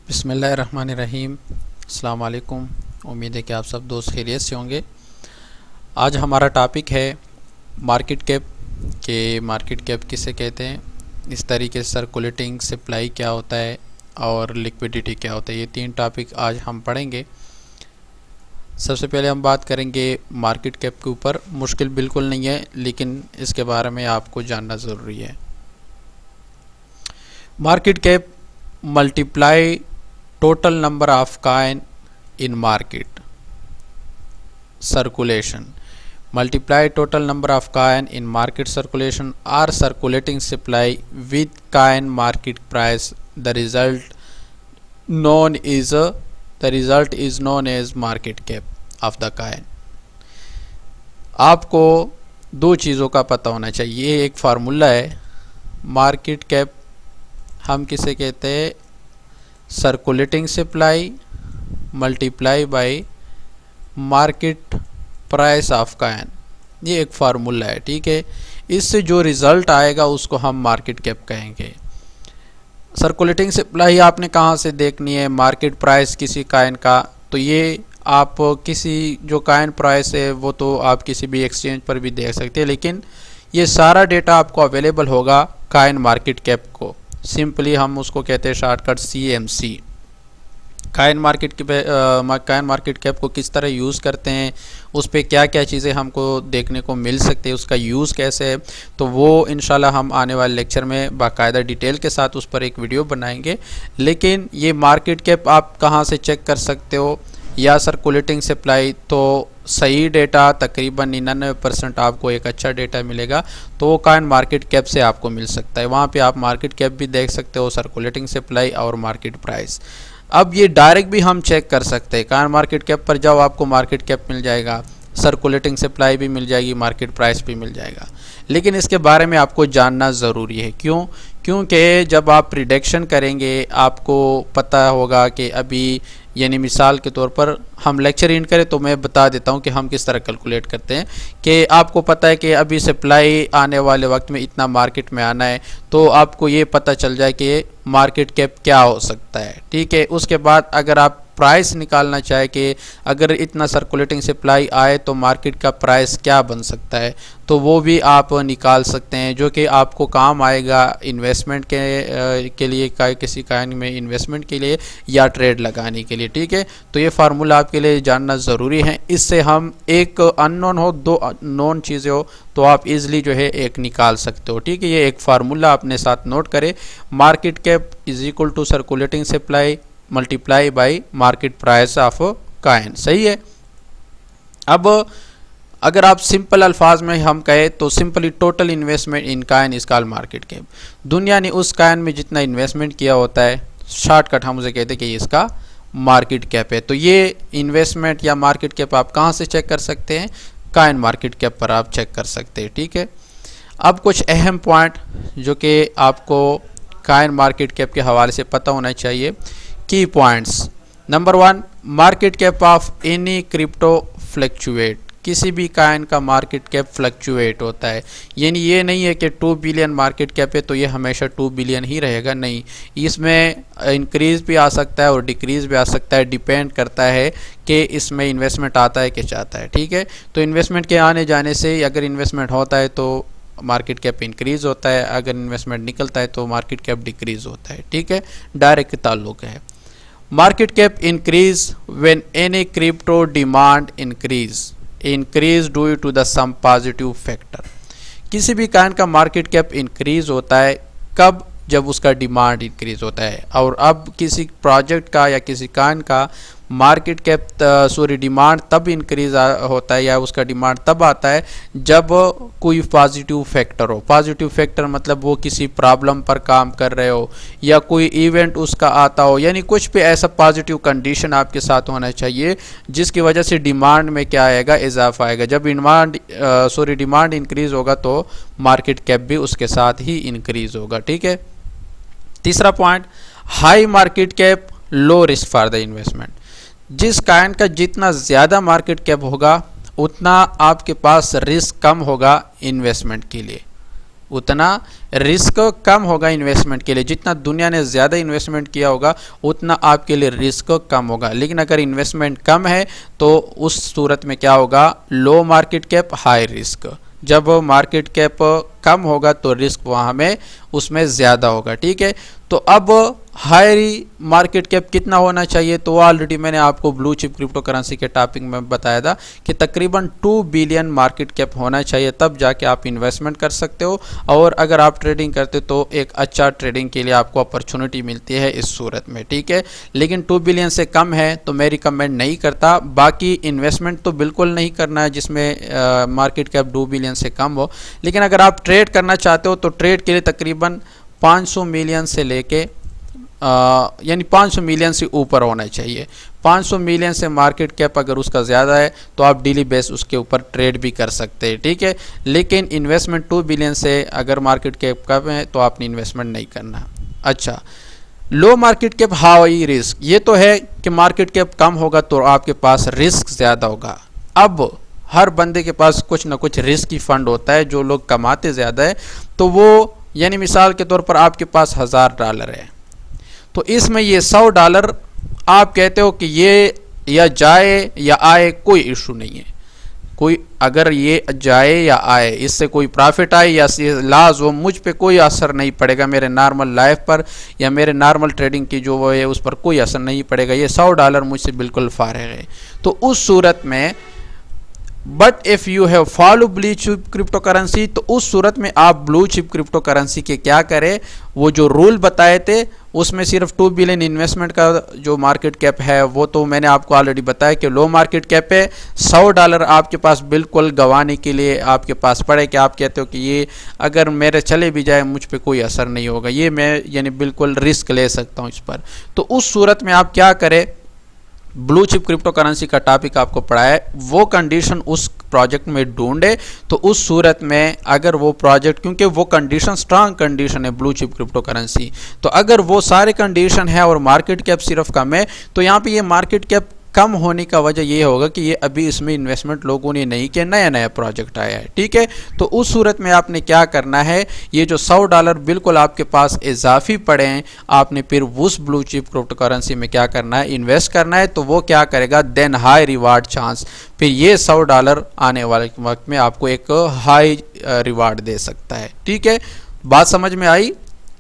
बिस्मिल्लाहिर्रहमानिर्रहीम। अस्सलाम वालेकुम। उम्मीद है कि आप सब दोस्त खैरियत से होंगे। आज हमारा टॉपिक है मार्केट कैप के मार्केट कैप किसे कहते हैं, इस तरीके से सर्कुलेटिंग सप्लाई क्या होता है और लिक्विडिटी क्या होता है। ये तीन टॉपिक आज हम पढ़ेंगे। सबसे पहले हम बात करेंगे मार्केट कैप के ऊपर। मुश्किल बिल्कुल नहीं है, लेकिन इसके बारे में आपको जानना ज़रूरी है। Market cap multiply total number of coin in market circulation. Multiply total number of coin in market circulation or circulating supply with coin market price. The result is known as market cap of the coin. आपको दो चीज़ों का पता होना चाहिए। एक formula है, market cap हम किसे कहते हैं, circulating supply multiply by market price of coin. ये एक फार्मूला है, ठीक है। इससे जो रिज़ल्ट आएगा उसको हम मार्केट कैप कहेंगे। सर्कुलेटिंग सप्लाई आपने कहाँ से देखनी है, मार्केट प्राइस किसी कॉइन का, तो ये आप किसी जो कॉइन प्राइस है वो तो आप किसी भी एक्सचेंज पर भी देख सकते हैं, लेकिन ये सारा डेटा आपको अवेलेबल होगा कॉइन मार्केट कैप को। सिंपली हम उसको कहते हैं shortcut CMC। Coin market cap को किस तरह यूज़ करते हैं, उस पर क्या क्या चीज़ें हमको देखने को मिल सकती है, उसका यूज़ कैसे है, तो वो इंशाल्लाह हम आने वाले लेक्चर में बाकायदा डिटेल के साथ उस पर एक वीडियो बनाएंगे। लेकिन ये मार्केट कैप आप कहाँ से चेक कर सकते हो या सर्कुलेटिंग सप्लाई, तो सही डेटा तकरीबन 99% आपको एक अच्छा डेटा मिलेगा, तो वो कॉइन मार्केट कैप से आपको मिल सकता है। वहाँ पे आप मार्केट कैप भी देख सकते हो, सर्कुलेटिंग सप्लाई और मार्केट प्राइस। अब ये डायरेक्ट भी हम चेक कर सकते हैं। कॉइन मार्केट कैप पर जाओ, आपको मार्केट कैप मिल जाएगा, सर्कुलेटिंग सप्लाई भी मिल जाएगी, मार्केट प्राइस भी मिल जाएगा। लेकिन इसके बारे में आपको जानना ज़रूरी है। क्योंकि जब आप प्रिडिक्शन करेंगे आपको पता होगा कि अभी, यानी मिसाल के तौर पर हम लेक्चर एंड करें तो मैं बता देता हूं कि हम किस तरह कैलकुलेट करते हैं कि आपको पता है कि अभी सप्लाई आने वाले वक्त में इतना मार्केट में आना है, तो आपको ये पता चल जाए कि मार्केट कैप क्या हो सकता है, ठीक है। उसके बाद अगर आप प्राइस निकालना चाहे कि अगर इतना सर्कुलेटिंग सप्लाई आए तो मार्केट का प्राइस क्या बन सकता है, तो वो भी आप निकाल सकते हैं, जो कि आपको काम आएगा इन्वेस्टमेंट के लिए, किसी कॉइन में इन्वेस्टमेंट के लिए या ट्रेड लगाने के लिए, ठीक है। तो ये फार्मूला आपके लिए जानना ज़रूरी है। इससे हम एक अननोन हो, दो नोन चीज़ें हो, तो आप इजीली जो है एक निकाल सकते हो, ठीक है। ये एक फार्मूला अपने साथ नोट करें, market cap is equal to circulating supply multiply by market price of coin. सही है। अब अगर आप सिंपल अल्फाज में हम कहें तो simply total investment in coin is called market cap. दुनिया ने उस कॉइन में जितना इन्वेस्टमेंट किया होता है, शॉर्टकट हम उसे कहते हैं कि इसका मार्केट कैप है। तो ये इन्वेस्टमेंट या मार्केट कैप आप कहाँ से चेक कर सकते हैं, कॉइन मार्केट कैप पर आप चेक कर सकते हैं, ठीक है। अब कुछ अहम पॉइंट जो कि आपको कॉइन मार्केट कैप के हवाले से पता होना चाहिए। की points, number 1, market cap of any crypto fluctuate. किसी भी कॉइन का मार्केट कैप फ्लक्चुएट होता है, यानी ये नहीं है कि 2 बिलियन मार्केट कैप है तो ये हमेशा 2 बिलियन ही रहेगा, नहीं। इसमें इंक्रीज़ भी आ सकता है और डिक्रीज़ भी आ सकता है, डिपेंड करता है कि इसमें इन्वेस्टमेंट आता है कि चाहता है, ठीक है। तो इन्वेस्टमेंट के आने जाने से अगर इन्वेस्टमेंट होता है तो मार्केट कैप इंक्रीज़ होता है, अगर इन्वेस्टमेंट निकलता है तो मार्केट कैप डिक्रीज़ होता है, ठीक है। डायरेक्ट ताल्लुक है। Market cap increase when any crypto demand increase due to the some positive factor. किसी भी कॉइन का मार्केट कैप इंक्रीज होता है कब, जब उसका डिमांड इंक्रीज होता है। और अब किसी प्रोजेक्ट का या किसी कॉइन का मार्केट कैप डिमांड तब इंक्रीज होता है या उसका डिमांड तब आता है जब कोई पॉजिटिव फैक्टर हो। पॉजिटिव फैक्टर मतलब वो किसी प्रॉब्लम पर काम कर रहे हो या कोई इवेंट उसका आता हो, यानी कुछ भी ऐसा पॉजिटिव कंडीशन आपके साथ होना चाहिए जिसकी वजह से डिमांड में क्या आएगा, इजाफा आएगा। जब डिमांड इंक्रीज होगा तो मार्केट कैप भी उसके साथ ही इंक्रीज होगा, ठीक है। तीसरा point, high market cap low risk for the investment. जिस कॉइन का जितना ज़्यादा मार्केट कैप होगा उतना आपके पास रिस्क कम होगा इन्वेस्टमेंट के लिए, उतना रिस्क कम होगा इन्वेस्टमेंट के लिए। जितना दुनिया ने ज़्यादा इन्वेस्टमेंट किया होगा उतना आपके लिए रिस्क कम होगा। लेकिन अगर इन्वेस्टमेंट कम है तो उस सूरत में क्या होगा, लो मार्केट कैप हाई रिस्क। जब मार्केट कैप कम होगा तो रिस्क वहाँ में उसमें ज़्यादा होगा। ठीक है, तो अब हाई मार्केट कैप कितना होना चाहिए, तो ऑलरेडी मैंने आपको ब्लू चिप क्रिप्टो करेंसी के टॉपिक में बताया था कि तकरीबन 2 बिलियन मार्केट कैप होना चाहिए, तब जाके आप इन्वेस्टमेंट कर सकते हो। और अगर आप ट्रेडिंग करते तो एक अच्छा ट्रेडिंग के लिए आपको अपॉर्चुनिटी मिलती है इस सूरत में। ठीक है, लेकिन 2 बिलियन से कम है तो मैं रिकमेंड नहीं करता। बाकी इन्वेस्टमेंट तो बिल्कुल नहीं करना है जिसमें मार्केट कैप 2 बिलियन से कम हो। लेकिन अगर आप ट्रेड करना चाहते हो तो ट्रेड के लिए तकरीबन 500 मिलियन से लेके यानी 500 मिलियन से ऊपर होना चाहिए। 500 मिलियन से मार्केट कैप अगर उसका ज़्यादा है तो आप डेली बेस उसके ऊपर ट्रेड भी कर सकते हैं। ठीक है, लेकिन इन्वेस्टमेंट 2 बिलियन से अगर मार्केट कैप कम है तो आपने इन्वेस्टमेंट नहीं करना। अच्छा, लो मार्केट कैप हाई रिस्क, ये तो है कि मार्केट कैप कम होगा तो आपके पास रिस्क ज़्यादा होगा। अब हर बंदे के पास कुछ ना कुछ रिस्की फंड होता है। जो लोग कमाते ज़्यादा है तो वो, यानी मिसाल के तौर पर आपके पास $1000 है तो इसमें ये $100 आप कहते हो कि ये या जाए या आए कोई इशू नहीं है। कोई अगर ये जाए या आए, इससे कोई प्रॉफिट आए या लॉस हो, मुझ पे कोई असर नहीं पड़ेगा, मेरे नॉर्मल लाइफ पर या मेरे नॉर्मल ट्रेडिंग की जो वो है उस पर कोई असर नहीं पड़ेगा। ये $100 मुझसे बिल्कुल फारिग है। तो उस सूरत में but if you have follow blue chip crypto currency, तो उस सूरत में आप ब्लू चिप क्रिप्टो करेंसी के क्या करें, वो जो रूल बताए थे उसमें सिर्फ 2 बिलियन इन्वेस्टमेंट का जो मार्केट कैप है वो तो मैंने आपको ऑलरेडी बताया कि लो मार्केट कैप है। $100 आपके पास बिल्कुल गंवाने के लिए आपके पास पड़े कि आप कहते हो कि ये अगर मेरे चले भी जाए मुझ पे कोई असर नहीं होगा, ये मैं यानी बिल्कुल रिस्क ले सकता हूँ इस पर। तो उस सूरत में आप क्या करें, ब्लू चिप क्रिप्टो करेंसी का टॉपिक आपको पढ़ा है, वो कंडीशन उस प्रोजेक्ट में ढूंढे। तो उस सूरत में अगर वो प्रोजेक्ट, क्योंकि वो कंडीशन स्ट्रांग कंडीशन है ब्लू चिप क्रिप्टो करेंसी, तो अगर वो सारे कंडीशन है और मार्केट कैप सिर्फ कम है तो यहाँ पे ये मार्केट कैप कम होने का वजह ये होगा कि ये अभी इसमें इन्वेस्टमेंट लोगों ने नहीं किया, नया नया प्रोजेक्ट आया है। ठीक है, तो उस सूरत में आपने क्या करना है, ये जो $100 बिल्कुल आपके पास इजाफी पड़े हैं, आपने फिर उस ब्लू चिप क्रिप्टो करेंसी में क्या करना है, इन्वेस्ट करना है। तो वो क्या करेगा, देन हाई रिवार्ड चांस, फिर ये $100 आने वाले वक्त में आपको एक हाई रिवार्ड दे सकता है। ठीक है, बात समझ में आई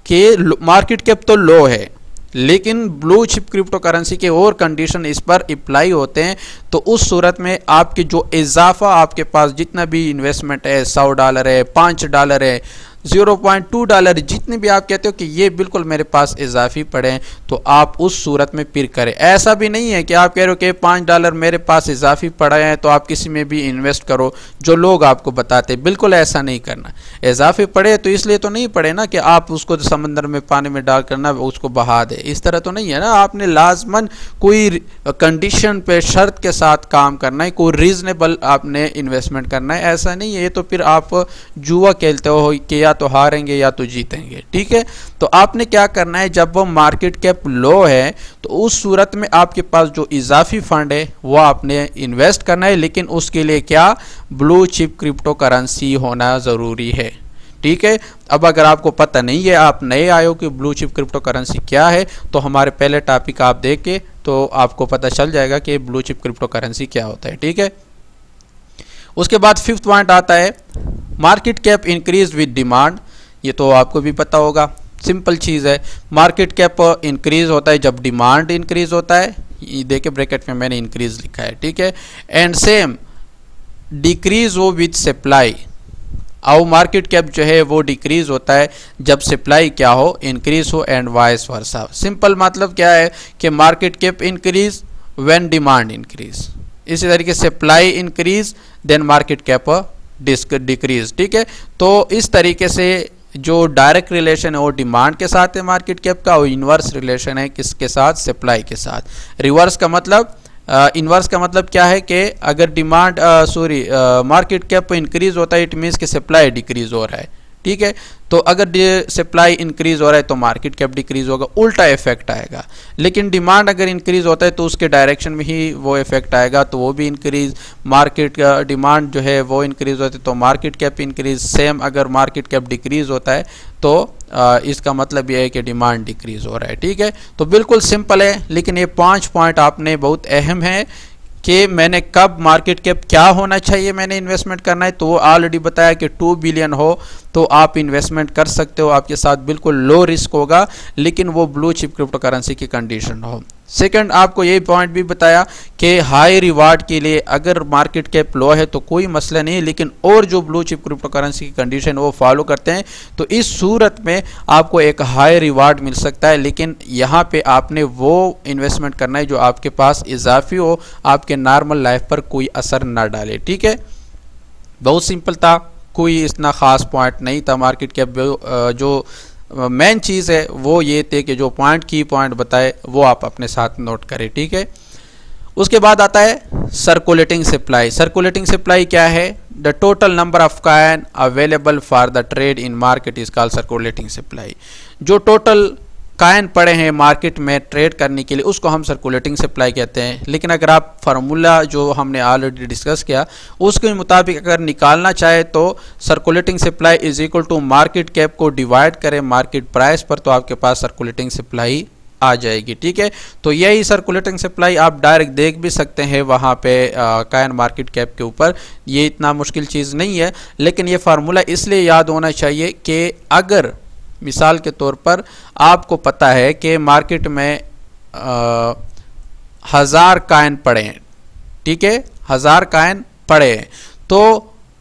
कि मार्केट कैप तो लो है लेकिन ब्लू चिप क्रिप्टो करेंसी के और कंडीशन इस पर अप्लाई होते हैं। तो उस सूरत में आपके जो इजाफा आपके पास जितना भी इन्वेस्टमेंट है, $100 है, $5 है, $0.2 जितने भी आप कहते हो कि ये बिल्कुल मेरे पास इजाफी पड़े हैं, तो आप उस सूरत में फिर करें। ऐसा भी नहीं है कि आप कह रहे हो कि $5 मेरे पास इजाफी पड़े हैं तो आप किसी में भी इन्वेस्ट करो जो लोग आपको बताते, बिल्कुल ऐसा नहीं करना। इजाफी पड़े तो इसलिए तो नहीं पड़े ना कि आप उसको समंदर में पानी में डाल करना उसको बहा दे, इस तरह तो नहीं है ना। आपने लाजमन कोई कंडीशन पे शर्त के साथ काम करना है, कोई रीजनेबल आपने इन्वेस्टमेंट करना है, ऐसा नहीं है। ये तो फिर आप जुआ खेलते हो कि या तो हारेंगे या तो जीतेंगे। ठीक है, तो आपने क्या करना है, जब वो मार्केट कैप लो है तो उस सूरत में आपके पास जो इजाफी फंड है वो आपने इन्वेस्ट करना है, लेकिन उसके लिए क्या, ब्लू चिप क्रिप्टो करेंसी होना ज़रूरी है। ठीक है, अब अगर आपको पता नहीं है, आप नए आए हो कि ब्लू चिप क्रिप्टो करेंसी क्या है, तो हमारे पहले टॉपिक आप देख के तो आपको पता चल जाएगा कि ब्लू चिप क्रिप्टो करेंसी क्या होता है। ठीक है, उसके बाद 5th पॉइंट आता है market cap increase with demand. ये तो आपको भी पता होगा, सिंपल चीज़ है। मार्केट कैप इंक्रीज होता है जब डिमांड इंक्रीज होता है, ये देखिए ब्रैकेट में मैंने इंक्रीज लिखा है। ठीक है, एंड सेम डिक्रीज हो विद सप्लाई। और मार्केट कैप जो है वो डिक्रीज होता है जब सप्लाई क्या हो, इंक्रीज हो, एंड वाइस वर्सा। सिंपल मतलब क्या है कि market cap increase when demand increase, इसी तरीके से supply increase then market cap decrease. ठीक है, तो इस तरीके से जो डायरेक्ट रिलेशन है वो डिमांड के साथ है मार्केट कैप का, और इन्वर्स रिलेशन है किसके साथ, सप्लाई के साथ। रिवर्स का मतलब, इन्वर्स का मतलब क्या है कि अगर डिमांड मार्केट कैप इंक्रीज होता है इट मीन्स कि सप्लाई डिक्रीज हो रहा है। ठीक है, तो अगर सप्लाई इंक्रीज हो रहा है तो मार्केट कैप डिक्रीज होगा, उल्टा इफेक्ट आएगा। लेकिन डिमांड अगर इंक्रीज होता है तो उसके डायरेक्शन में ही वो इफेक्ट आएगा, तो वो भी इंक्रीज, मार्केट का डिमांड जो है वो इंक्रीज होती है तो मार्केट कैप इंक्रीज। सेम अगर मार्केट कैप डिक्रीज होता है तो इसका मतलब ये है कि डिमांड डिक्रीज हो रहा है। ठीक है, तो बिल्कुल सिंपल है, लेकिन ये 5 पॉइंट आपने बहुत अहम है कि मैंने कब मार्केट कैप क्या होना चाहिए मैंने इन्वेस्टमेंट करना है, तो वो ऑलरेडी बताया कि 2 बिलियन हो तो आप इन्वेस्टमेंट कर सकते हो, आपके साथ बिल्कुल लो रिस्क होगा, लेकिन वो ब्लू चिप क्रिप्टो करेंसी की कंडीशन हो। सेकंड, आपको ये पॉइंट भी बताया कि हाई रिवार्ड के लिए अगर मार्केट कैप लो है तो कोई मसला नहीं, लेकिन और जो ब्लू चिप क्रिप्टो करेंसी की कंडीशन वो फॉलो करते हैं तो इस सूरत में आपको एक हाई रिवार्ड मिल सकता है। लेकिन यहाँ पे आपने वो इन्वेस्टमेंट करना है जो आपके पास इजाफी हो, आपके नॉर्मल लाइफ पर कोई असर ना डाले। ठीक है, बहुत सिंपल था, कोई इतना ख़ास पॉइंट नहीं था। मार्केट कैप जो मेन चीज़ है वो ये थे कि जो पॉइंट की पॉइंट बताए वो आप अपने साथ नोट करें। ठीक है, उसके बाद आता है सर्कुलेटिंग सप्लाई। सर्कुलेटिंग सप्लाई क्या है? The total number of coin available for the trade in market is called circulating supply. जो टोटल कॉइन पड़े हैं मार्केट में ट्रेड करने के लिए उसको हम सर्कुलेटिंग सप्लाई कहते हैं। लेकिन अगर आप फार्मूला जो हमने ऑलरेडी डिस्कस किया उसके मुताबिक अगर निकालना चाहे तो circulating supply is equal to market cap को डिवाइड करें मार्केट प्राइस पर, तो आपके पास सर्कुलेटिंग सप्लाई आ जाएगी। ठीक है, तो यही सर्कुलेटिंग सप्लाई आप डायरेक्ट देख भी सकते हैं वहाँ पे कॉइन मार्केट कैप के ऊपर, ये इतना मुश्किल चीज़ नहीं है। लेकिन ये फार्मूला इसलिए याद होना चाहिए कि अगर मिसाल के तौर पर आपको पता है कि मार्केट में 1000 कॉइन पड़े हैं, ठीक है, 1000 कॉइन पड़े हैं, तो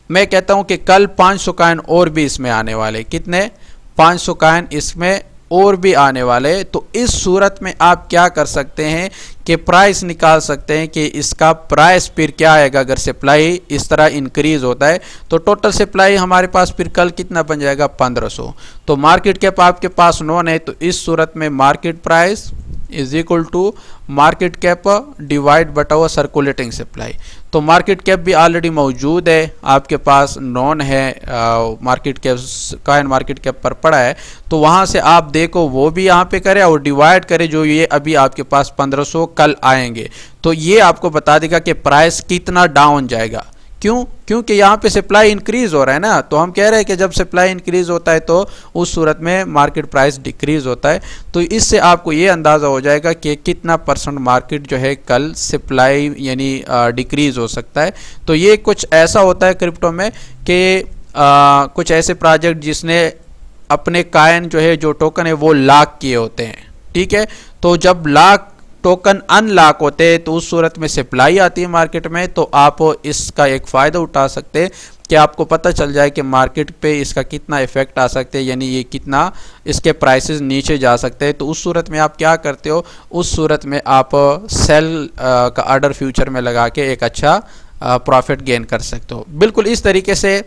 मैं कहता हूं कि कल 500 कॉइन और भी इसमें आने वाले। कितने? 500 कॉइन इसमें और भी आने वाले। तो इस सूरत में आप क्या कर सकते हैं कि प्राइस निकाल सकते हैं कि इसका प्राइस फिर क्या आएगा। अगर सप्लाई इस तरह इंक्रीज होता है तो टोटल सप्लाई हमारे पास फिर कल कितना बन जाएगा? 1500। तो मार्केट कैप आपके पास नोन है, तो इस सूरत में market price is equal to market cap divide बटा हुआ सर्कुलेटिंग सप्लाई। तो मार्केट कैप भी ऑलरेडी मौजूद है आपके पास, नॉन है, market cap coin market cap पर पड़ा है, तो वहाँ से आप देखो वो भी यहाँ पे करें और डिवाइड करें जो ये अभी आपके पास 1500 कल आएंगे, तो ये आपको बता देगा कि प्राइस कितना डाउन जाएगा। क्यों? क्योंकि यहाँ पे सप्लाई इंक्रीज हो रहा है ना, तो हम कह रहे हैं कि जब सप्लाई इंक्रीज होता है तो उस सूरत में मार्केट प्राइस डिक्रीज होता है। तो इससे आपको ये अंदाज़ा हो जाएगा कि कितना परसेंट मार्केट जो है कल सप्लाई यानी डिक्रीज हो सकता है। तो ये कुछ ऐसा होता है क्रिप्टो में कि कुछ ऐसे प्रोजेक्ट जिसने अपने कॉइन जो है, जो टोकन है वो लॉक किए होते हैं, ठीक है, तो जब लॉक टोकन अनलॉक होते हैं तो उस सूरत में सप्लाई आती है मार्केट में, तो आप इसका एक फ़ायदा उठा सकते हैं कि आपको पता चल जाए कि मार्केट पे इसका कितना इफेक्ट आ सकते हैं, यानी ये कितना इसके प्राइसेस नीचे जा सकते हैं। तो उस सूरत में आप क्या करते हो? उस सूरत में आप सेल का ऑर्डर फ्यूचर में लगा के एक अच्छा प्रॉफिट गेन कर सकते हो। बिल्कुल इस तरीके से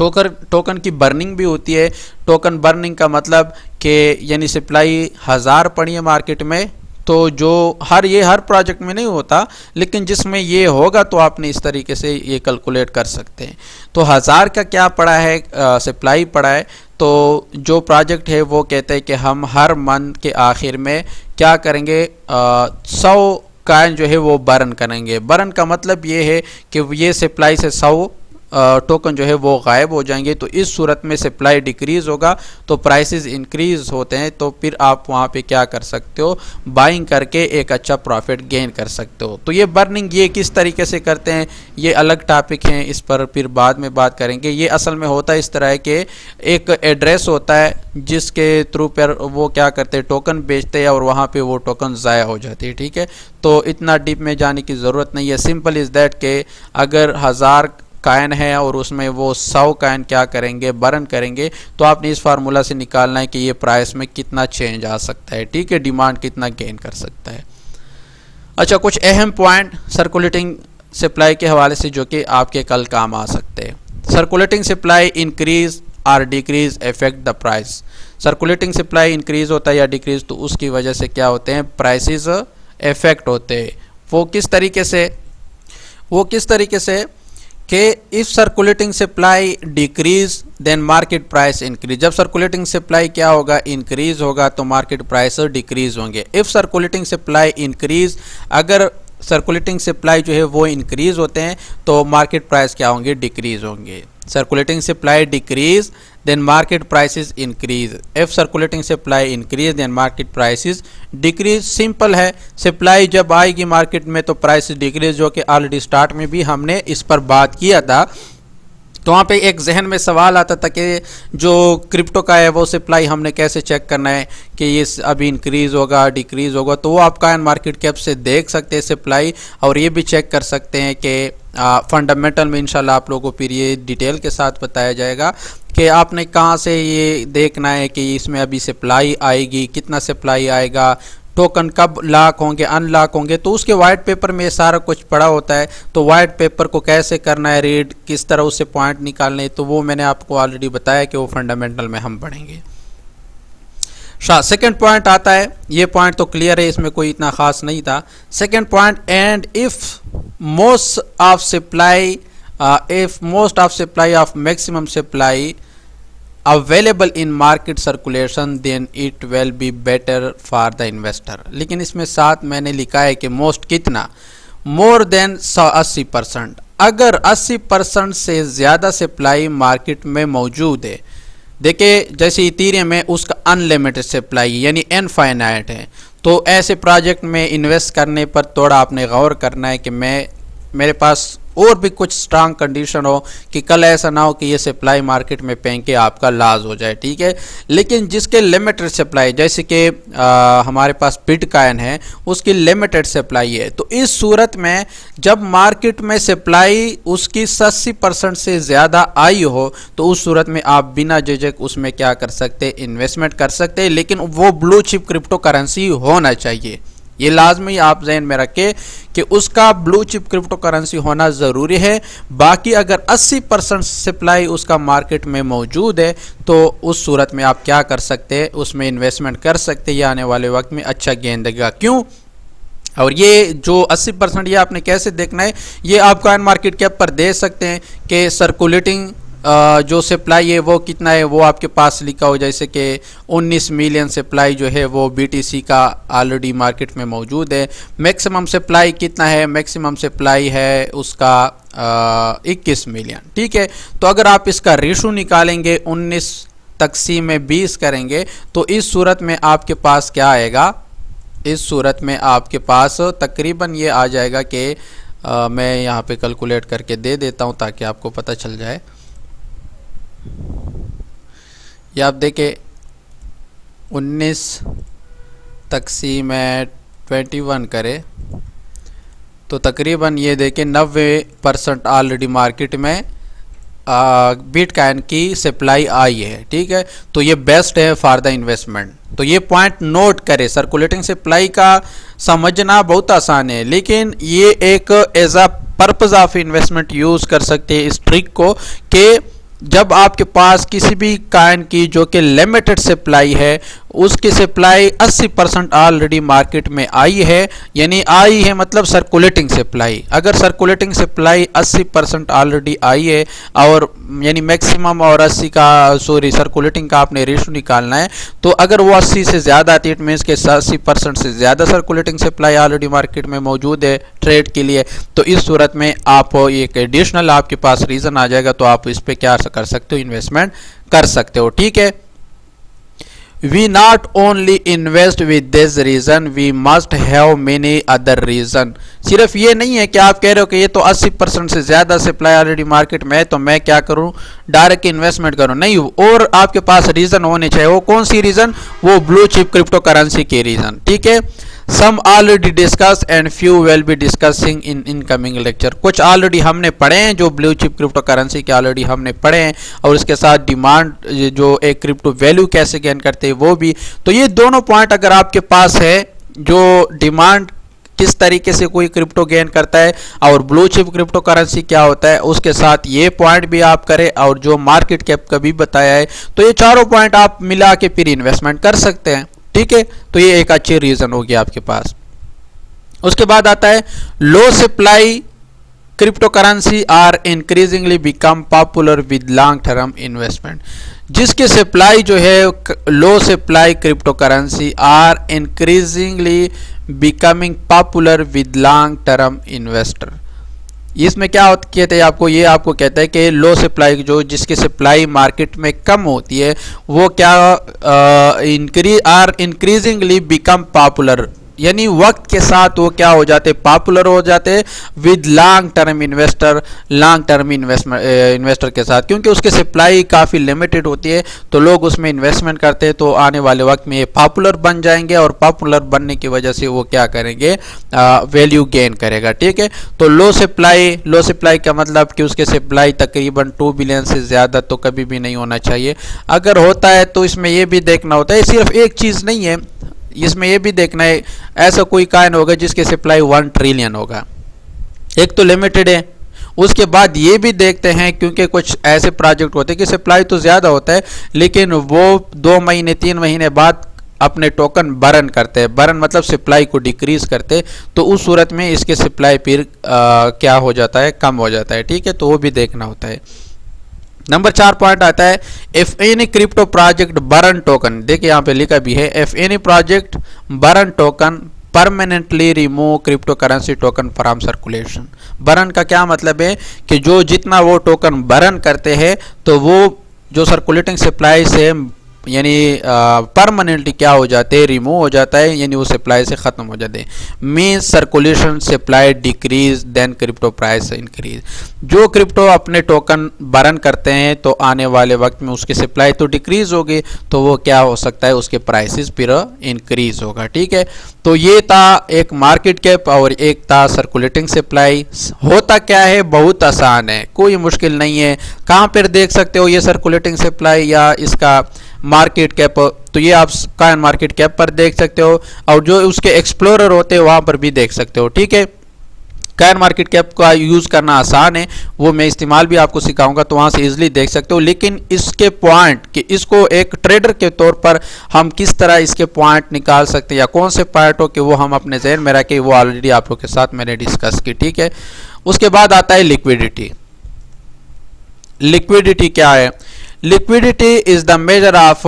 टोकन की बर्निंग भी होती है। टोकन बर्निंग का मतलब कि यानी सप्लाई 1000 पड़ी है मार्केट में, तो जो हर प्रोजेक्ट में नहीं होता, लेकिन जिसमें ये होगा तो आपने इस तरीके से ये कैलकुलेट कर सकते हैं। तो 1000 का क्या पड़ा है, सप्लाई पड़ा है, तो जो प्रोजेक्ट है वो कहते हैं कि हम हर मंथ के आखिर में क्या करेंगे, 100 कॉइन जो है वो बर्न करेंगे। बर्न का मतलब ये है कि ये सप्लाई से 100 टोकन जो है वो गायब हो जाएंगे। तो इस सूरत में सप्लाई डिक्रीज़ होगा तो प्राइसेस इंक्रीज़ होते हैं, तो फिर आप वहाँ पे क्या कर सकते हो, बाइंग करके एक अच्छा प्रॉफिट गेन कर सकते हो। तो ये बर्निंग ये किस तरीके से करते हैं ये अलग टॉपिक हैं, इस पर फिर बाद में बात करेंगे। ये असल में होता है इस तरह है कि एक एड्रेस होता है जिसके थ्रू पर वो क्या करते हैं, टोकन बेचते हैं और वहाँ पर वो टोकन ज़ाया हो जाती है। ठीक है, तो इतना डीप में जाने की ज़रूरत नहीं है। सिंपल इज़ दैट कि अगर 1000 कॉइन है और उसमें वो 100 कॉइन क्या करेंगे, बर्न करेंगे, तो आपने इस फार्मूला से निकालना है कि ये प्राइस में कितना चेंज आ सकता है। ठीक है, डिमांड कितना गेन कर सकता है। अच्छा, कुछ अहम पॉइंट सर्कुलेटिंग सप्लाई के हवाले से जो कि आपके कल काम आ सकते हैं। सर्कुलेटिंग सप्लाई इंक्रीज और decrease effect the price. Circulating supply increase होता है या डिक्रीज, तो उसकी वजह से क्या होते हैं, प्राइसेस इफेक्ट होते हैं। वो किस तरीके से कि if circulating supply decrease then market price increase. जब सर्कुलेटिंग सप्लाई क्या होगा, इंक्रीज होगा, तो मार्केट प्राइस डिक्रीज होंगे। इफ सर्कुलेटिंग सप्लाई इंक्रीज, अगर सर्कुलेटिंग सप्लाई जो है वो इंक्रीज होते हैं तो मार्केट प्राइस क्या होंगे, डिक्रीज होंगे। Circulating supply decrease then market prices increase. If circulating supply increase then market prices decrease. Simple है, सप्लाई जब आएगी मार्केट में तो प्राइस डिक्रीज, जो कि ऑलरेडी स्टार्ट में भी हमने इस पर बात किया था। तो वहाँ पे एक जहन में सवाल आता था कि जो क्रिप्टो का है वो सप्लाई हमने कैसे चेक करना है कि ये अभी इंक्रीज होगा डिक्रीज होगा। तो वो आप काइन मार्केट कैप से देख सकते हैं सप्लाई, और ये भी चेक कर सकते हैं कि फंडामेंटल में इंशाल्लाह आप लोगों को फिर ये डिटेल के साथ बताया जाएगा कि आपने कहाँ से ये देखना है कि इसमें अभी सप्लाई आएगी, कितना सप्लाई आएगा, टोकन कब लॉक होंगे अनलॉक होंगे। तो उसके वाइट पेपर में सारा कुछ पड़ा होता है। तो वाइट पेपर को कैसे करना है रीड, किस तरह उससे पॉइंट निकालने हैं, तो वो मैंने आपको ऑलरेडी बताया कि वो फंडामेंटल में हम पढ़ेंगे। सेकंड पॉइंट आता है, ये पॉइंट तो क्लियर है, इसमें कोई इतना खास नहीं था। Second point, and if most of supply of maximum supply available in market circulation then it will be better for the investor. लेकिन इसमें साथ मैंने लिखा है कि मोस्ट कितना, मोर देन 80%। अगर 80% से ज़्यादा सप्लाई मार्केट में मौजूद है, देखिए जैसे इथीरियम में उसका अनलिमिटेड सप्लाई यानी इनफाइनाइट है, तो ऐसे प्रोजेक्ट में इन्वेस्ट करने पर थोड़ा आपने गौर करना है कि मेरे पास और भी कुछ स्ट्रांग कंडीशन हो कि कल ऐसा ना हो कि ये सप्लाई मार्केट में फेंक के आपका लॉस हो जाए, ठीक है। लेकिन जिसके लिमिटेड सप्लाई, जैसे कि हमारे पास बिटकॉइन है, उसकी लिमिटेड सप्लाई है, तो इस सूरत में जब मार्केट में सप्लाई उसकी 80% से ज़्यादा आई हो तो उस सूरत में आप बिना झिझक उसमें क्या कर सकते, इन्वेस्टमेंट कर सकते। लेकिन वो ब्लू चिप क्रिप्टो करेंसी होना चाहिए, ये लाजमी आप जहन में रखें कि उसका ब्लू चिप क्रिप्टो करेंसी होना ज़रूरी है। बाकी अगर 80% सप्लाई उसका मार्केट में मौजूद है तो उस सूरत में आप क्या कर सकते हैं, उसमें इन्वेस्टमेंट कर सकते हैं, ये आने वाले वक्त में अच्छा गेन देगा। क्यों? और ये जो 80% ये आपने कैसे देखना है, ये आप कॉइन मार्केट कैप पर दे सकते हैं कि सर्कुलेटिंग जो सप्लाई है वो कितना है, वो आपके पास लिखा हो, जैसे कि 19 मिलियन सप्लाई जो है वो BTC का ऑलरेडी मार्केट में मौजूद है। मैक्सिमम सप्लाई कितना है, मैक्सिमम सप्लाई है उसका 21 मिलियन, ठीक है। तो अगर आप इसका रेशो निकालेंगे 19 तक़सीम 20 करेंगे तो इस सूरत में आपके पास क्या आएगा, इस सूरत में आपके पास तकरीबन ये आ जाएगा कि मैं यहाँ पे कैलकुलेट करके दे देता हूँ ताकि आपको पता चल जाए। ये आप देखें 19 तक़सीम 21 करे तो तकरीबन ये देखें 90% ऑलरेडी मार्केट में बिटकॉइन की सप्लाई आई है, ठीक है। तो ये बेस्ट है फॉर द इन्वेस्टमेंट। तो ये पॉइंट नोट करें, सर्कुलेटिंग सप्लाई का समझना बहुत आसान है, लेकिन ये एक as a purpose of investment use कर सकते हैं इस ट्रिक को कि जब आपके पास किसी भी कॉइन की जो कि लिमिटेड सप्लाई है, उसकी सप्लाई 80% ऑलरेडी मार्केट में आई है, यानी आई है मतलब सर्कुलेटिंग सप्लाई। अगर सर्कुलेटिंग सप्लाई 80% ऑलरेडी आई है और यानी मैक्सिमम और 80 का सर्कुलेटिंग का आपने रेशो निकालना है, तो अगर वो 80 से ज़्यादा आती है, इट मीन्स के 80% से ज़्यादा सर्कुलेटिंग सप्लाई ऑलरेडी मार्केट में मौजूद है ट्रेड के लिए, तो इस सूरत में आप एक एडिशनल आपके पास रीज़न आ जाएगा, तो आप इस पर क्या कर सकते हो, इन्वेस्टमेंट कर सकते हो, ठीक है। We not only invest with this reason, we must have many other reason। सिर्फ ये नहीं है कि आप कह रहे हो कि ये तो 80% से ज़्यादा सप्लाई ऑलरेडी मार्केट में है तो मैं क्या करूं, डायरेक्ट इन्वेस्टमेंट करूं, नहीं। और आपके पास रीज़न होने चाहिए। वो कौन सी रीज़न? वो ब्लू चिप क्रिप्टो करेंसी के रीज़न, ठीक है। Some already discuss and few will be discussing in incoming lecture. कुछ ऑलरेडी हमने पढ़े हैं जो ब्लू चिप क्रिप्टो करेंसी के ऑलरेडी हमने पढ़े हैं, और इसके साथ डिमांड जो एक क्रिप्टो वैल्यू कैसे गेन करते हैं वो भी। तो ये दोनों पॉइंट अगर आपके पास है, जो डिमांड किस तरीके से कोई क्रिप्टो गेन करता है और ब्लू चिप क्रिप्टो करेंसी क्या होता है, उसके साथ ये पॉइंट भी आप करें और जो मार्केट कैप का भी बताया है, तो ये चारों पॉइंट आप मिला के फिर इन्वेस्टमेंट कर सकते हैं, ठीक है। तो ये एक अच्छी रीज़न होगी आपके पास। उसके बाद आता है low supply crypto currency are increasingly become popular with long term investment. जिसकी सप्लाई जो है low supply crypto currency are increasingly becoming popular with long term investor. इसमें क्या कहते हैं आपको, ये आपको कहता है कि लो सप्लाई जो जिसकी सप्लाई मार्केट में कम होती है वो क्या इंक्रीजिंगली बिकम पॉपुलर, यानी वक्त के साथ वो क्या हो जाते, पॉपुलर हो जाते with long term investor, long term investor के साथ, क्योंकि उसकी सप्लाई काफ़ी लिमिटेड होती है तो लोग उसमें इन्वेस्टमेंट करते हैं, तो आने वाले वक्त में ये पॉपुलर बन जाएंगे और पॉपुलर बनने की वजह से वो क्या करेंगे, वैल्यू गेन करेगा। ठीक है, तो लो सप्लाई का मतलब कि उसके सप्लाई तकरीबन 2 बिलियन से ज़्यादा तो कभी भी नहीं होना चाहिए। अगर होता है तो इसमें यह भी देखना होता है, सिर्फ एक चीज़ नहीं है, इसमें यह भी देखना है ऐसा कोई कॉइन होगा जिसके सप्लाई 1 ट्रिलियन होगा, एक तो लिमिटेड है। उसके बाद ये भी देखते हैं क्योंकि कुछ ऐसे प्रोजेक्ट होते हैं कि सप्लाई तो ज़्यादा होता है लेकिन वो 2 महीने 3 महीने बाद अपने टोकन बर्न करते हैं, बर्न मतलब सप्लाई को डिक्रीज करते, तो उस सूरत में इसके सप्लाई फिर क्या हो जाता है, कम हो जाता है। ठीक है, तो वो भी देखना होता है। नंबर 4 पॉइंट आता है if any crypto project burn token, देखिए यहाँ पे लिखा भी है if any project burn token permanently remove crypto currency token from circulation. Burn का क्या मतलब है कि जो जितना वो टोकन बर्न करते हैं तो वो जो सर्कुलेटिंग सप्लाई से यानी परमानेंटली क्या हो जाते हैं, रिमूव हो जाता है, यानी वो सप्लाई से ख़त्म हो जाते हैं। Means circulation supply decrease then crypto price increase. जो क्रिप्टो अपने टोकन बर्न करते हैं तो आने वाले वक्त में उसकी सप्लाई तो डिक्रीज होगी तो वो क्या हो सकता है, उसके प्राइसेस फिर इंक्रीज होगा। ठीक है, तो ये था एक मार्केट कैप और एक था सर्कुलेटिंग सप्लाई। होता क्या है, बहुत आसान है, कोई मुश्किल नहीं है। कहाँ पर देख सकते हो ये सर्कुलेटिंग सप्लाई या इसका मार्केट कैप, तो ये आप कॉइन मार्केट कैप पर देख सकते हो और जो उसके एक्सप्लोरर होते हैं वहां पर भी देख सकते हो। ठीक है, कॉइन मार्केट कैप का यूज़ करना आसान है, वो मैं इस्तेमाल भी आपको सिखाऊंगा तो वहाँ से इजीली देख सकते हो। लेकिन इसके पॉइंट कि इसको एक ट्रेडर के तौर पर हम किस तरह इसके पॉइंट निकाल सकते हैं या कौन से पॉइंट हो कि वो हम अपने जहन में रखें, वो ऑलरेडी आप लोग के साथ मैंने डिस्कस की। ठीक है, उसके बाद आता है लिक्विडिटी। लिक्विडिटी क्या है? Liquidity is the measure of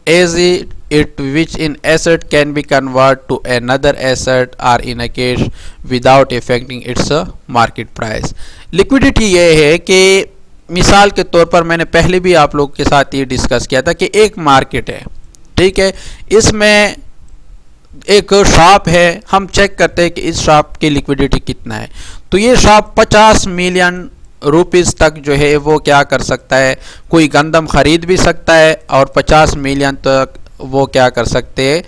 easy it which in asset can be converted to another asset or in a case without affecting its market price. Liquidity ये है कि मिसाल के तौर पर मैंने पहले भी आप लोग के साथ ये डिस्कस किया था कि एक मार्केट है, ठीक है, इसमें एक शॉप है, हम चेक करते हैं कि इस शॉप की लिक्विडिटी कितना है, तो ये शॉप 50 मिलियन रुपीस तक जो है वो क्या कर सकता है, कोई गंदम खरीद भी सकता है और 50 मिलियन तक वो क्या कर सकते हैं,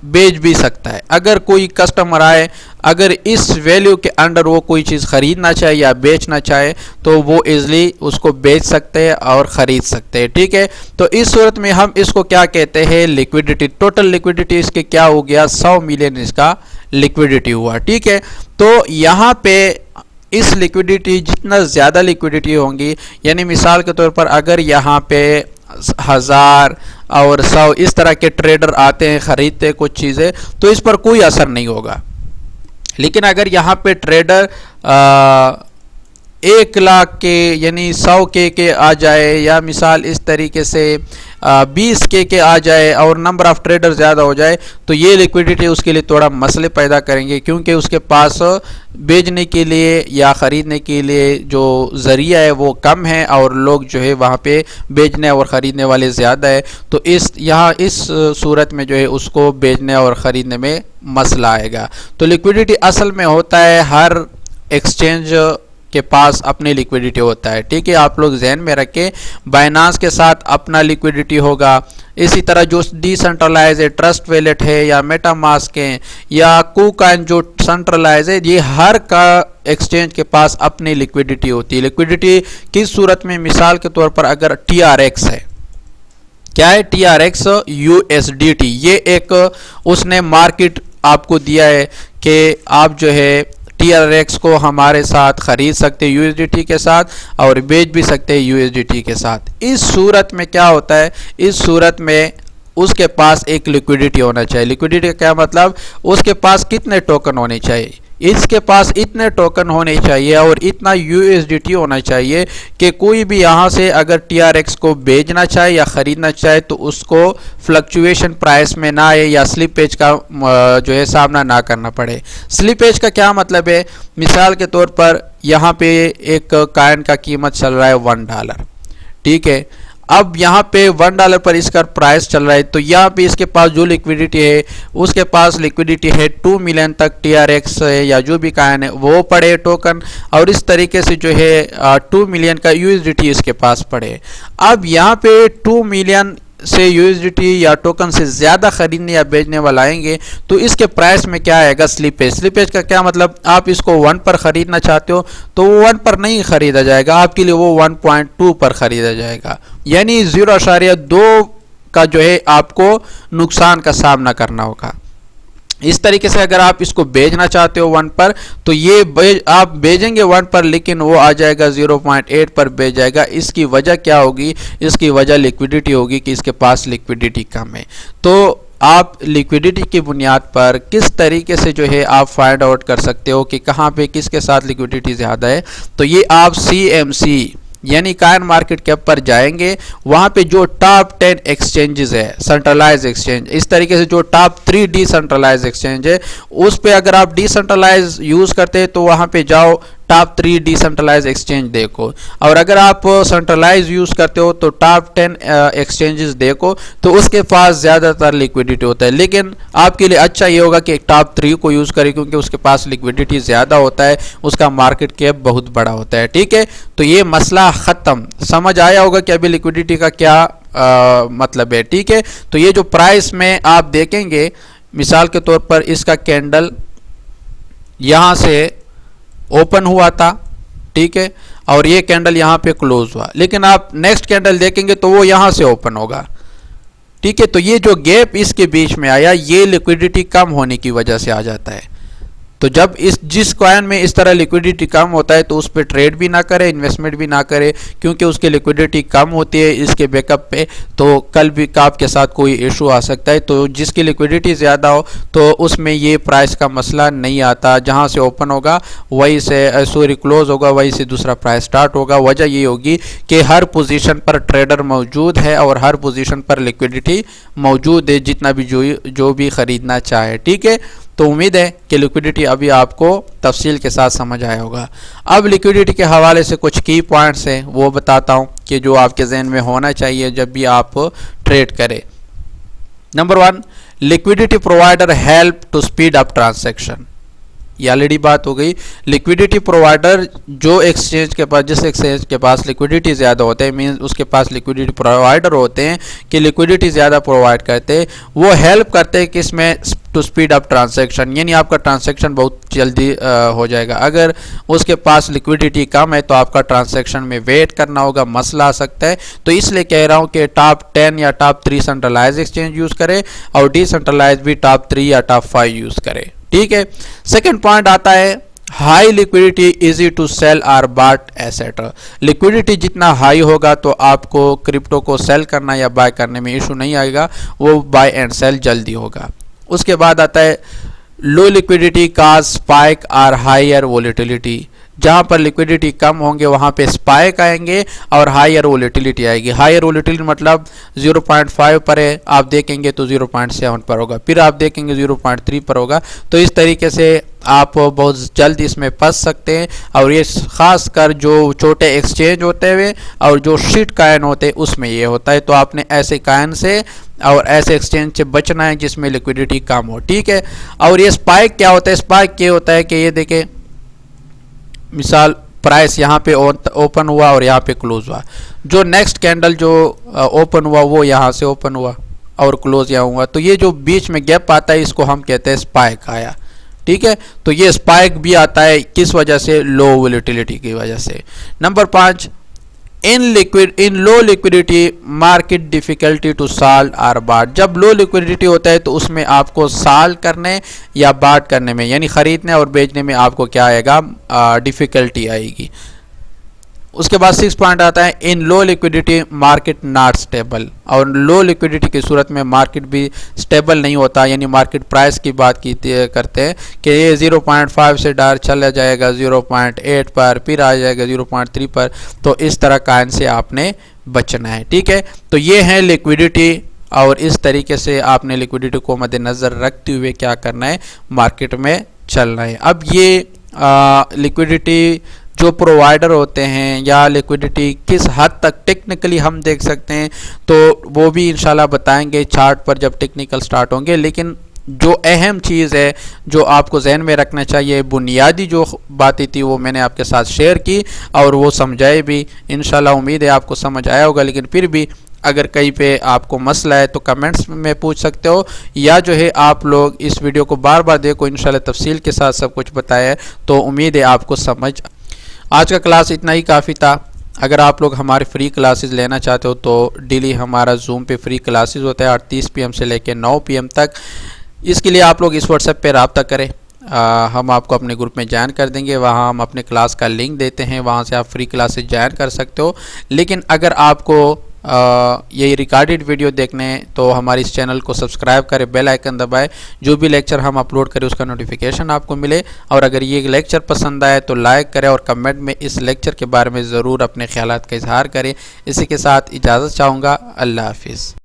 बेच भी सकता है। अगर कोई कस्टमर आए, अगर इस वैल्यू के अंडर वो कोई चीज़ खरीदना चाहे या बेचना चाहे तो वो इजली उसको बेच सकते हैं और ख़रीद सकते हैं। ठीक है, तो इस सूरत में हम इसको क्या कहते हैं, लिक्विडिटी। टोटल लिक्विडिटी इसके क्या हो गया, 100 मिलियन इसका लिक्विडिटी हुआ। ठीक है, तो यहाँ पे इस लिक्विडिटी जितना ज़्यादा लिक्विडिटी होंगी, यानी मिसाल के तौर पर अगर यहाँ पे 1000 और 100 इस तरह के ट्रेडर आते हैं, ख़रीदते हैं कुछ चीज़ें, तो इस पर कोई असर नहीं होगा। लेकिन अगर यहाँ पे ट्रेडर 1 लाख के यानी 100 के आ जाए या मिसाल इस तरीके से 20 के आ जाए और नंबर ऑफ़ ट्रेडर ज़्यादा हो जाए तो ये लिक्विडिटी उसके लिए थोड़ा मसले पैदा करेंगे, क्योंकि उसके पास बेचने के लिए या ख़रीदने के लिए जो ज़रिया है वो कम है और लोग जो है वहाँ पे बेचने और ख़रीदने वाले ज़्यादा है। तो इस सूरत में जो है उसको बेचने और ख़रीदने में मसला आएगा। तो लिक्विडिटी असल में होता है हर एक्सचेंज के पास अपनी लिक्विडिटी होता है। ठीक है, आप लोग जहन में रखें, बाइनांस के साथ अपना लिक्विडिटी होगा, इसी तरह जो डिसेंट्रलाइज है, ट्रस्ट वैलेट है या मेटामास्क है या KuCoin जो सेंट्रलाइज है, ये हर का एक्सचेंज के पास अपनी लिक्विडिटी होती है। लिक्विडिटी किस सूरत में, मिसाल के तौर पर अगर TRX है, क्या है TRX USDT, ये एक उसने मार्केट आपको दिया है कि आप जो है TRX को हमारे साथ ख़रीद सकते हैं USDT के साथ और बेच भी सकते हैं USDT के साथ। इस सूरत में क्या होता है, इस सूरत में उसके पास एक लिक्विडिटी होना चाहिए। लिक्विडिटी का क्या मतलब, उसके पास कितने टोकन होने चाहिए। इसके पास इतने टोकन होने चाहिए और इतना यूएसडीटी होना चाहिए कि कोई भी यहाँ से अगर टीआरएक्स को बेचना चाहे या ख़रीदना चाहे तो उसको फ्लक्चुएशन प्राइस में ना आए या स्लिपेज का जो है सामना ना करना पड़े। स्लिपेज का क्या मतलब है? मिसाल के तौर पर यहाँ पे एक कॉइन का कीमत चल रहा है $1, ठीक है। अब यहाँ पे $1 पर इसका प्राइस चल रहा है, तो यहाँ पे इसके पास जो लिक्विडिटी है उसके पास लिक्विडिटी है 2 मिलियन तक टीआरएक्स है या जो भी कॉइन है वो पड़े टोकन, और इस तरीके से जो है 2 मिलियन का यूएसडीटी इसके पास पड़े। अब यहाँ पे 2 मिलियन से यूएसडीटी या टोकन से ज़्यादा खरीदने या बेचने वाला आएंगे तो इसके प्राइस में क्या आएगा? स्लिपेज। स्लिपेज का क्या मतलब? आप इसको 1 पर ख़रीदना चाहते हो तो वो 1 पर नहीं ख़रीदा जाएगा, आपके लिए वो 1.2 पर ख़रीदा जाएगा, यानी 0.2 का जो है आपको नुकसान का सामना करना होगा। इस तरीके से अगर आप इसको बेचना चाहते हो 1 पर तो ये आप बेचेंगे 1 पर, लेकिन वो आ जाएगा 0.8 पर बेच जाएगा। इसकी वजह क्या होगी? इसकी वजह लिक्विडिटी होगी कि इसके पास लिक्विडिटी कम है। तो आप लिक्विडिटी की बुनियाद पर किस तरीके से जो है आप फाइंड आउट कर सकते हो कि कहाँ पे किसके साथ लिक्विडिटी ज़्यादा है? तो ये आप CMC यानी कॉइन मार्केट कैप पर जाएंगे, वहाँ पे जो टॉप 10 एक्सचेंजेस है सेंट्रलाइज एक्सचेंज, इस तरीके से जो टॉप 3 डिसेंट्रलाइज एक्सचेंज है उस पे अगर आप डिसेंट्रलाइज यूज़ करते हैं तो वहाँ पे जाओ टॉप 3 डिसेंट्रलाइज एक्सचेंज देखो, और अगर आप सेंट्रलाइज यूज़ करते हो तो टॉप 10 एक्सचेंजेस देखो, तो उसके पास ज़्यादातर लिक्विडिटी होता है। लेकिन आपके लिए अच्छा ये होगा कि टॉप 3 को यूज़ करें क्योंकि उसके पास लिक्विडिटी ज़्यादा होता है, उसका मार्केट कैप बहुत बड़ा होता है, ठीक है। तो ये मसला ख़त्म, समझ आया होगा कि अभी लिक्विडिटी का क्या मतलब है, ठीक है। तो ये जो प्राइस में आप देखेंगे, मिसाल के तौर पर इसका कैंडल यहाँ से ओपन हुआ था, ठीक है, और ये कैंडल यहाँ पे क्लोज हुआ, लेकिन आप नेक्स्ट कैंडल देखेंगे तो वो यहाँ से ओपन होगा, ठीक है। तो ये जो गैप इसके बीच में आया ये लिक्विडिटी कम होने की वजह से आ जाता है। तो जब जिस कॉइन में इस तरह लिक्विडिटी कम होता है तो उस पर ट्रेड भी ना करे, इन्वेस्टमेंट भी ना करे, क्योंकि उसकी लिक्विडिटी कम होती है इसके बैकअप पे, तो कल भी आपके साथ कोई इशू आ सकता है। तो जिसकी लिक्विडिटी ज़्यादा हो तो उसमें ये प्राइस का मसला नहीं आता, जहाँ से ओपन होगा वहीं से सॉरी क्लोज होगा वहीं से दूसरा प्राइस स्टार्ट होगा। वजह ये होगी कि हर पोजीशन पर ट्रेडर मौजूद है और हर पोजीशन पर लिक्विडिटी मौजूद है, जितना भी जो भी ख़रीदना चाहे, ठीक है। तो उम्मीद है कि लिक्विडिटी अभी आपको तफसील के साथ समझ आया होगा। अब लिक्विडिटी के हवाले से कुछ की पॉइंट्स हैं वो बताता हूँ कि जो आपके जहन में होना चाहिए जब भी आप ट्रेड करें। Number 1, liquidity provider help to speed up transaction. ये ऑलरेडी बात हो गई। लिक्विडिटी प्रोवाइडर जो एक्सचेंज के पास, जिस एक्सचेंज के पास लिक्विडिटी ज़्यादा होते हैं, मीन्स उसके पास लिक्विडिटी प्रोवाइडर होते हैं कि लिक्विडिटी ज़्यादा प्रोवाइड करते हैं, वो हेल्प करते हैं कि इसमें टू स्पीड अप ट्रांजैक्शन, यानी आपका ट्रांजैक्शन बहुत जल्दी हो जाएगा। अगर उसके पास लिक्विडिटी कम है तो आपका ट्रांजैक्शन में वेट करना होगा, मसला आ सकता है। तो इसलिए कह रहा हूँ कि टॉप 10 या टॉप 3 सेंट्रलाइज एक्सचेंज यूज़ करें और डिसेंट्रलाइज भी टॉप 3 या टॉप 5 यूज़ करें, ठीक है। सेकंड पॉइंट आता है high liquidity easy to sell or bought asset. Liquidity जितना हाई होगा तो आपको क्रिप्टो को सेल करना या बाय करने में इशू नहीं आएगा, वो बाय एंड सेल जल्दी होगा। उसके बाद आता है low liquidity cause spike are higher volatility. जहाँ पर लिक्विडिटी कम होंगे वहाँ पे स्पाइक आएंगे और हायर वोलेटिलिटी आएगी। हायर वोलेटिलिटी मतलब 0.5 पर है, आप देखेंगे तो 0.7 पर होगा, फिर आप देखेंगे 0.3 पर होगा। तो इस तरीके से आप बहुत जल्द इसमें फंस सकते हैं, और ये ख़ास कर जो छोटे एक्सचेंज होते हुए और जो शिट काइन होते हैं उसमें ये होता है। तो आपने ऐसे काइन से और ऐसे एक्सचेंज से बचना है जिसमें लिक्विडिटी कम हो, ठीक है। और ये स्पाइक क्या होता है? स्पाइक ये होता है कि ये देखें, मिसाल प्राइस यहाँ पे ओपन हुआ और यहाँ पे क्लोज हुआ, जो नेक्स्ट कैंडल जो ओपन हुआ वो यहाँ से ओपन हुआ और क्लोज यहाँ हुआ, तो ये जो बीच में गैप आता है इसको हम कहते हैं स्पाइक आया, ठीक है। तो ये स्पाइक भी आता है किस वजह से? लो वोलेटिलिटी की वजह से। Number 5, in low liquidity market difficulty to solve or bought. जब लो लिक्विडिटी होता है तो उसमें आपको सॉल्व करने या बाट करने में, यानी ख़रीदने और बेचने में आपको क्या आएगा? डिफ़िकल्टी आएगी। उसके बाद 6 पॉइंट आता है इन low liquidity market not stable. और लो लिक्विडिटी की सूरत में मार्केट भी स्टेबल नहीं होता, यानी मार्केट प्राइस की बात की करते हैं कि ये 0.5 से डार चला जाएगा 0.8 पर, फिर आ जाएगा 0.3 पर। तो इस तरह काइन से आपने बचना है, ठीक है। तो ये है लिक्विडिटी, और इस तरीके से आपने लिक्विडिटी को मद्देनज़र रखते हुए क्या करना है, मार्केट में चलना है। अब ये लिक्विडिटी जो प्रोवाइडर होते हैं या लिक्विडिटी किस हद तक टेक्निकली हम देख सकते हैं, तो वो भी इंशाल्लाह बताएंगे चार्ट पर जब टेक्निकल स्टार्ट होंगे। लेकिन जो अहम चीज़ है जो आपको जहन में रखना चाहिए, बुनियादी जो बातें थी वो मैंने आपके साथ शेयर की और वो समझाए भी। इंशाल्लाह उम्मीद है आपको समझ आया होगा। लेकिन फिर भी अगर कहीं पे आपको मसला है तो कमेंट्स में पूछ सकते हो, या जो है आप लोग इस वीडियो को बार बार देखो, इंशाल्लाह तफसील के साथ सब कुछ बताया है। तो उम्मीद है आपको समझ। आज का क्लास इतना ही काफ़ी था। अगर आप लोग हमारे फ्री क्लासेस लेना चाहते हो तो डेली हमारा जूम पे फ्री क्लासेस होता है 8:30 PM से लेकर 9 PM तक। इसके लिए आप लोग इस व्हाट्सएप पे रब्ता करें, हम आपको अपने ग्रुप में ज्वाइन कर देंगे। वहाँ हम अपने क्लास का लिंक देते हैं, वहाँ से आप फ्री क्लासेस ज्वाइन कर सकते हो। लेकिन अगर आपको ये रिकॉर्डेड वीडियो देखने हैं तो हमारे इस चैनल को सब्सक्राइब करें, बेल आइकन दबाएं, जो भी लेक्चर हम अपलोड करें उसका नोटिफिकेशन आपको मिले। और अगर ये लेक्चर पसंद आए तो लाइक करें और कमेंट में इस लेक्चर के बारे में ज़रूर अपने ख्यालात का इजहार करें। इसी के साथ इजाज़त चाहूँगा। अल्लाह हाफिज़।